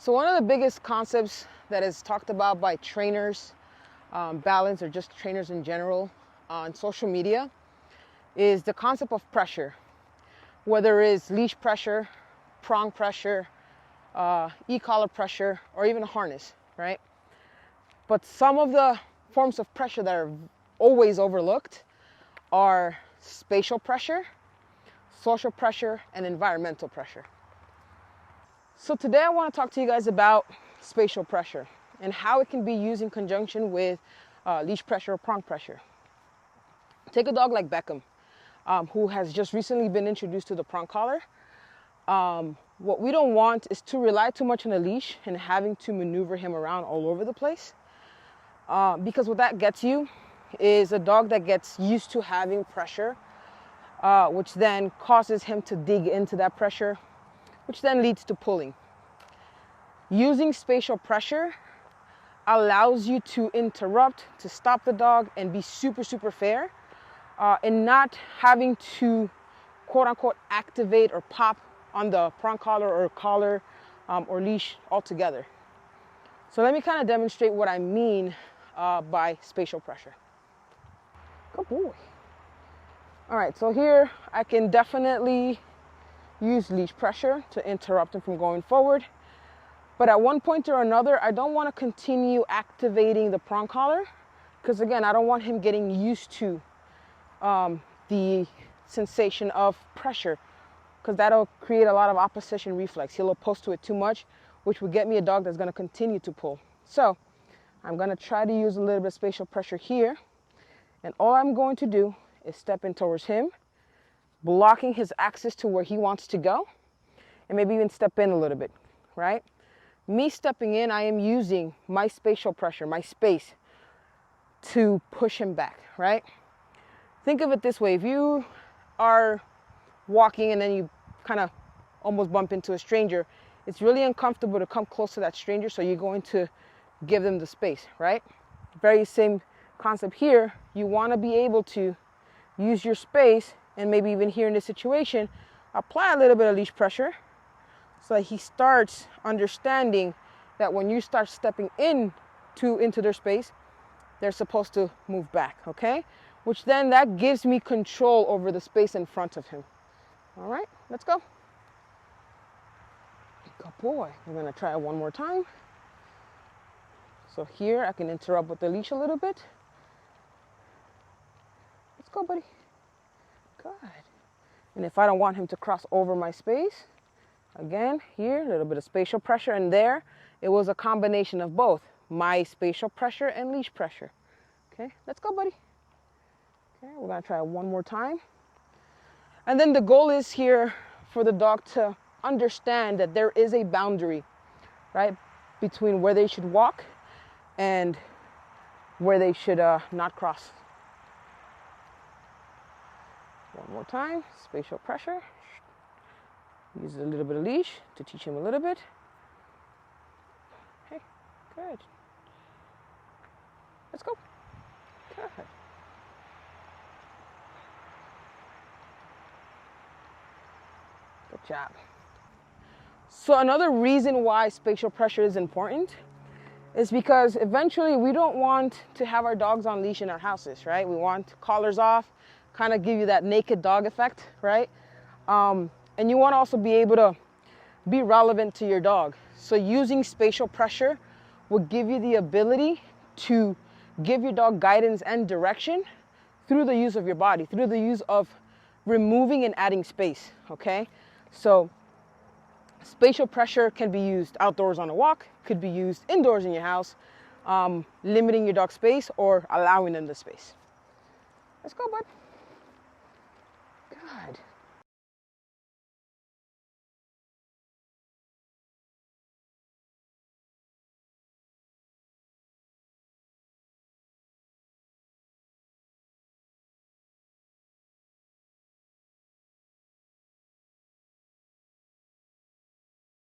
So one of the biggest concepts that is talked about by trainers, balance, or just trainers in general on social media is the concept of pressure, whether it's leash pressure, prong pressure, e-collar pressure, or even a harness, right? But some of the forms of pressure that are always overlooked are spatial pressure, social pressure, and environmental pressure. So today I want to talk to you guys about spatial pressure and how it can be used in conjunction with leash pressure or prong pressure. Take a dog like Beckham, who has just recently been introduced to the prong collar. What we don't want is to rely too much on a leash and having to maneuver him around all over the place. Because what that gets you is a dog that gets used to having pressure, which then causes him to dig into that pressure, which then leads to pulling. Using spatial pressure allows you to interrupt, to stop the dog, and be super, super fair, and not having to, quote unquote, activate or pop on the prong collar or collar or leash altogether. So let me kind of demonstrate what I mean by spatial pressure. Good boy. All right, so here I can definitely use leash pressure to interrupt him from going forward. But at one point or another, I don't want to continue activating the prong collar because, again, I don't want him getting used to the sensation of pressure, because that'll create a lot of opposition reflex. He'll oppose to it too much, which would get me a dog that's going to continue to pull. So I'm going to try to use a little bit of spatial pressure here. And all I'm going to do is step in towards him, blocking his access to where he wants to go, and maybe even step in a little bit, right? Me stepping in, I am using my spatial pressure, my space, to push him back, right? Think of it this way. If you are walking and then you kind of almost bump into a stranger, it's really uncomfortable to come close to that stranger, so you're going to give them the space, right? Very same concept here. You want to be able to use your space, and maybe even here in this situation, apply a little bit of leash pressure so that he starts understanding that when you start stepping into their space, they're supposed to move back, okay? Which then that gives me control over the space in front of him. All right, let's go. Good boy. We're gonna try it one more time. So here I can interrupt with the leash a little bit. Let's go, buddy. Good. And if I don't want him to cross over my space, again, here, a little bit of spatial pressure, and there, it was a combination of both, my spatial pressure and leash pressure. Okay, let's go, buddy. Okay, we're gonna try it one more time. And then the goal is here for the dog to understand that there is a boundary, right, between where they should walk and where they should not cross. One more time, spatial pressure. Use a little bit of leash to teach him a little bit. Okay, good. Let's go. Good. Good job. So another reason why spatial pressure is important is because eventually we don't want to have our dogs on leash in our houses, right? We want collars off, kind of give you that naked dog effect, right? And you want to also be able to be relevant to your dog. So using spatial pressure will give you the ability to give your dog guidance and direction through the use of your body, through the use of removing and adding space, okay? So spatial pressure can be used outdoors on a walk, could be used indoors in your house, limiting your dog's space or allowing them the space. Let's go, bud. Good.